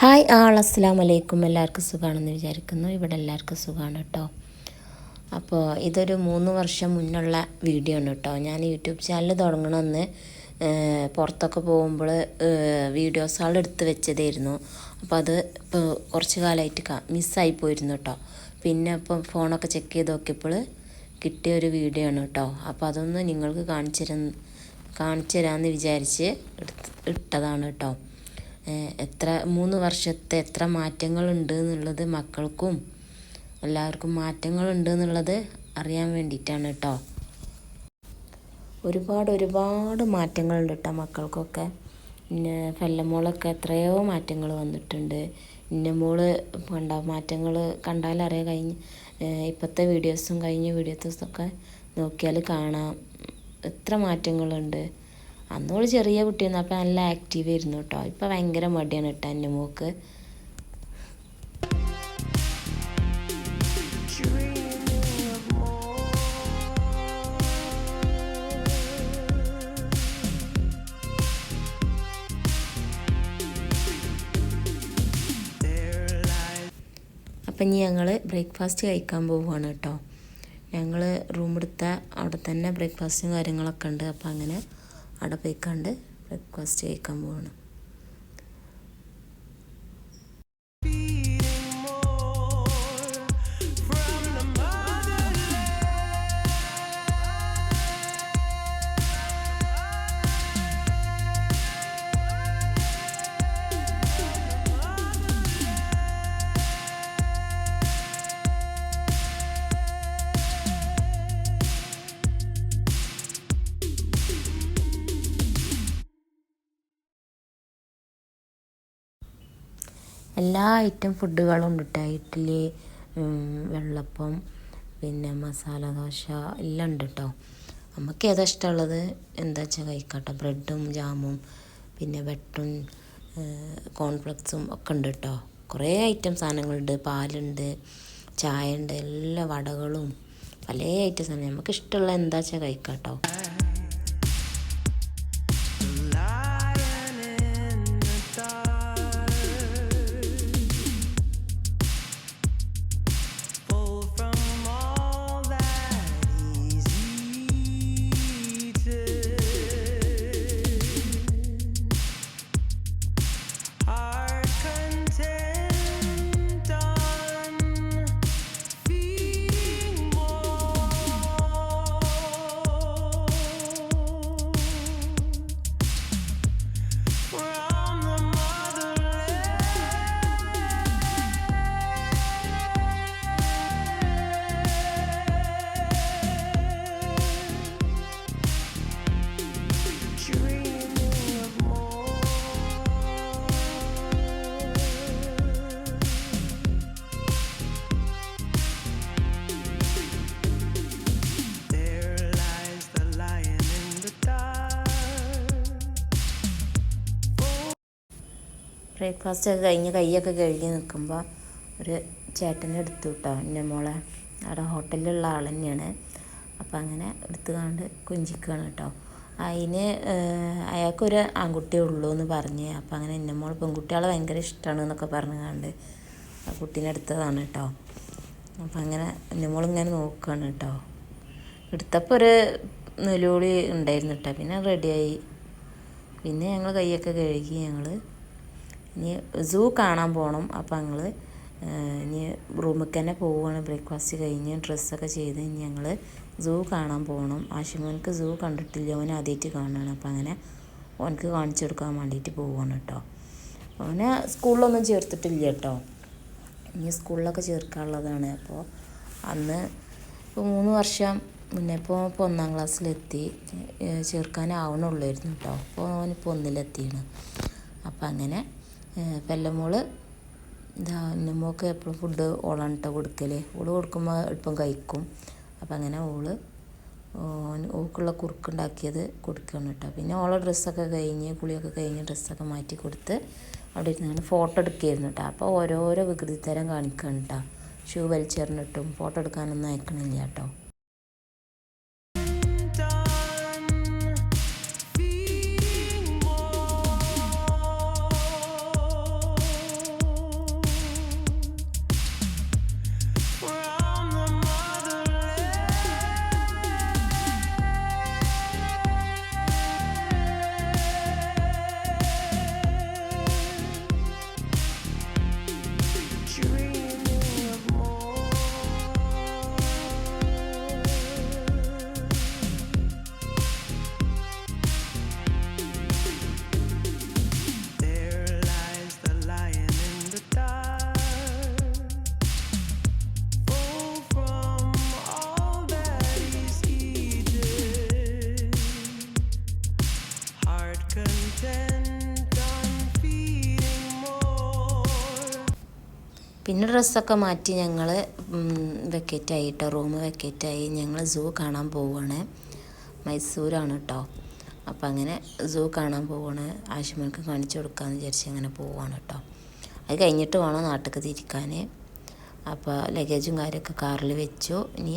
Hi ആൾ അസ്സലാമു അലൈക്കും. എല്ലാവർക്കും സുഖമാണെന്ന് വിചാരിക്കുന്നു. ഇവിടെ എല്ലാവർക്കും സുഖമാണ് കേട്ടോ. അപ്പോൾ ഇതൊരു 3 വർഷം മുന്നുള്ള വീഡിയോ ആണ് കേട്ടോ. ഞാൻ യൂട്യൂബ് ചാനൽ തുടങ്ങണമെന്ന് പുറത്തൊക്കെ പോകുമ്പോൾ വീഡിയോസുകൾ എടുത്ത് വെച്ചതായിരുന്നു. അപ്പോൾ അത് ഇപ്പോൾ കുറച്ച് കാലമായിട്ട് മിസ്സായി പോയിരുന്നു കേട്ടോ. പിന്നെ ഇപ്പം ഫോണൊക്കെ ചെക്ക് ചെയ്ത് നോക്കിയപ്പോൾ കിട്ടിയ ഒരു വീഡിയോ ആണ് കേട്ടോ. അപ്പോൾ അതൊന്ന് നിങ്ങൾക്ക് കാണിച്ചു തരാമെന്ന് വിചാരിച്ച് ഇട്ടതാണ് കേട്ടോ. എത്ര 3 വർഷത്തെ എത്ര മാറ്റങ്ങളുണ്ട് എന്നുള്ളത് മക്കൾക്കും എല്ലാവർക്കും മാറ്റങ്ങളുണ്ട് എന്നുള്ളത് അറിയാൻ വേണ്ടിയിട്ടാണ് കേട്ടോ. ഒരുപാട് മാറ്റങ്ങളുണ്ട് കേട്ടോ മക്കൾക്കൊക്കെ. പിന്നെ ഫെല്ലമോളൊക്കെ എത്രയോ മാറ്റങ്ങൾ വന്നിട്ടുണ്ട്. ഇന്നമോള് കണ്ട മാറ്റങ്ങൾ കണ്ടാലറിയാം. ഇപ്പോഴത്തെ വീഡിയോസും കഴിഞ്ഞ വീഡിയോസൊക്കെ നോക്കിയാൽ കാണാം എത്ര മാറ്റങ്ങളുണ്ട്. അന്നോള് ചെറിയ കുട്ടിയായിരുന്നു, അപ്പോൾ നല്ല ആക്റ്റീവ് ആയിരുന്നു കേട്ടോ. ഇപ്പോൾ ഭയങ്കര മടിയാണ് കേട്ടോ എൻ്റെ മോൾക്ക്. അപ്പം ഇനി ഞങ്ങൾ ബ്രേക്ക്ഫാസ്റ്റ് കഴിക്കാൻ പോവുകയാണ് കേട്ടോ. ഞങ്ങൾ റൂമെടുത്ത അവിടെ തന്നെ ബ്രേക്ക്ഫാസ്റ്റും കാര്യങ്ങളൊക്കെ ഉണ്ട്. അപ്പം അങ്ങനെ അവിടെ പോയിക്കാണ്ട് ബ്രേക്ക്ഫാസ്റ്റ് കഴിക്കാൻ പോവാണ്. എല്ലാ ഐറ്റം ഫുഡുകളും ഉണ്ട് കേട്ടോ. ഇഡ്ഡലി, വെള്ളപ്പം, പിന്നെ മസാല ദോശ എല്ലാം ഉണ്ട് കേട്ടോ. നമുക്ക് ഏതാ ഇഷ്ടമുള്ളത് എന്താ വെച്ചാൽ കഴിക്കാട്ടോ. ബ്രെഡും ജാമും പിന്നെ വെട്ടും കോൺഫ്ലെക്സും ഒക്കെ ഉണ്ട് കേട്ടോ. കുറേ ഐറ്റം സാധനങ്ങളുണ്ട്. പാലുണ്ട്, ചായ ഉണ്ട്, എല്ലാ വടകളും പല ഐറ്റം സാധനം നമുക്ക് ഇഷ്ടമുള്ള എന്താ വെച്ചാൽ കഴിക്കാട്ടോ. ബ്രേക്ക്ഫാസ്റ്റ് ഒക്കെ കഴിഞ്ഞ് കൈയൊക്കെ കഴുകി നിൽക്കുമ്പോൾ ഒരു ചേട്ടനെ എടുത്തു കേട്ടോ. എൻ്റെ മോളെ അവിടെ ഹോട്ടലിലുള്ള ആൾ തന്നെയാണ്. അപ്പം അങ്ങനെ എടുത്തുകൊണ്ട് കൊഞ്ചിക്കുകയാണ് കേട്ടോ. അതിന് അയാൾക്കൊരു ആൺകുട്ടിയേ ഉള്ളൂ എന്ന് പറഞ്ഞ്. അപ്പം അങ്ങനെ എൻ്റെ മോൾ പെൺകുട്ടികളെ ഭയങ്കര ഇഷ്ടമാണ് എന്നൊക്കെ പറഞ്ഞുകൊണ്ട് ആ കുട്ടീനെ എടുത്തതാണ് കേട്ടോ. അപ്പം അങ്ങനെ എൻ്റെ മോളിങ്ങനെ നോക്കുകയാണ് കേട്ടോ. എടുത്തപ്പോൾ ഒരു നെലൂളി ഉണ്ടായിരുന്നു കേട്ടോ. പിന്നെ റെഡിയായി. പിന്നെ ഞങ്ങൾ കൈയൊക്കെ കഴുകി ഞങ്ങൾ ഇനി സൂ കാണാൻ പോകണം. അപ്പോൾ ഞങ്ങൾ ഇനി റൂമിൽ തന്നെ പോവുകയാണ്. ബ്രേക്ക്ഫാസ്റ്റ് കഴിഞ്ഞ് ഡ്രസ്സൊക്കെ ചെയ്ത് ഇനി ഞങ്ങൾ സൂ കാണാൻ പോകണം. ആഷിമോനക്ക് സൂ കണ്ടിട്ടില്ല, ഓൻ ആദ്യമായിട്ട് കാണുകയാണ്. അപ്പോൾ അങ്ങനെ ഓനക്ക് കാണിച്ചു കൊടുക്കാൻ വേണ്ടിയിട്ട് പോവുകയാണ് കേട്ടോ. ഓനെ സ്കൂളിലൊന്നും ചേർത്തിട്ടില്ല കേട്ടോ. ഇനി സ്കൂളിലൊക്കെ ചേർക്കാനുള്ളതാണ്. അപ്പോൾ അന്ന് ഇപ്പോൾ 3 വർഷം മുന്നേ ഇപ്പോൾ 1ാം ക്ലാസ്സിലെത്തി. ചേർക്കാനാവണുള്ളായിരുന്നു കേട്ടോ. അപ്പോൾ ഓനിപ്പോൾ 1ലെത്തിയാണ്. അപ്പം അങ്ങനെ പെല്ലമോള് എൻ്റെ മോൾക്ക് എപ്പോഴും ഫുഡ് ഓളാണ് കേട്ടോ കൊടുക്കൽ. ഓള് കൊടുക്കുമ്പോൾ എളുപ്പം കഴിക്കും. അപ്പം അങ്ങനെ ഓൾക്കുള്ള കുറുക്കുണ്ടാക്കിയത് കൊടുക്കുകയാണ് കേട്ടോ. പിന്നെ ഓളെ ഡ്രസ്സൊക്കെ കഴിഞ്ഞ് കുളിയൊക്കെ കഴിഞ്ഞ് ഡ്രസ്സൊക്കെ മാറ്റി കൊടുത്ത് അവിടെ ഇരുന്ന് ഫോട്ടോ എടുക്കുകയായിരുന്നു കേട്ടോ. അപ്പോൾ ഓരോരോ വികൃതിത്തരം കാണിക്കുകയാണ് കേട്ടോ. ഷൂ വലിച്ചെറിഞ്ഞിട്ടും ഫോട്ടോ എടുക്കാനൊന്നും അയക്കണില്ല കേട്ടോ. പിന്നെ ഡ്രസ്സൊക്കെ മാറ്റി ഞങ്ങൾ വെക്കേറ്റായി കേട്ടോ, റൂം വെക്കേറ്റായി. ഞങ്ങൾ സൂ കാണാൻ പോവുകയാണ്. മൈസൂരാണ് കേട്ടോ. അപ്പം അങ്ങനെ സൂ കാണാൻ പോവുകയാണ്. ആശുമോൾക്ക് കാണിച്ചു കൊടുക്കാമെന്ന് വിചാരിച്ച് അങ്ങനെ പോവുകയാണ് കേട്ടോ. അത് കഴിഞ്ഞിട്ട് വേണം നാട്ടിലേക്ക് തിരിക്കാൻ. അപ്പോൾ ലഗേജും കാര്യമൊക്കെ കാറിൽ വെച്ചു. ഇനി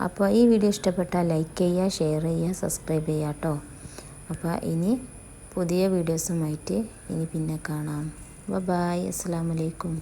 അപ്പോൾ ഈ വീഡിയോ ഇഷ്ടപ്പെട്ടാൽ ലൈക്ക് ചെയ്യുക, ഷെയർ ചെയ്യുക, സബ്സ്ക്രൈബ് ചെയ്യുക കേട്ടോ. അപ്പോൾ ഇനി പുതിയ വീഡിയോസുമായിട്ട് ഇനി പിന്നെ കാണാം. ബൈ, അസ്സലാമു അലൈക്കും.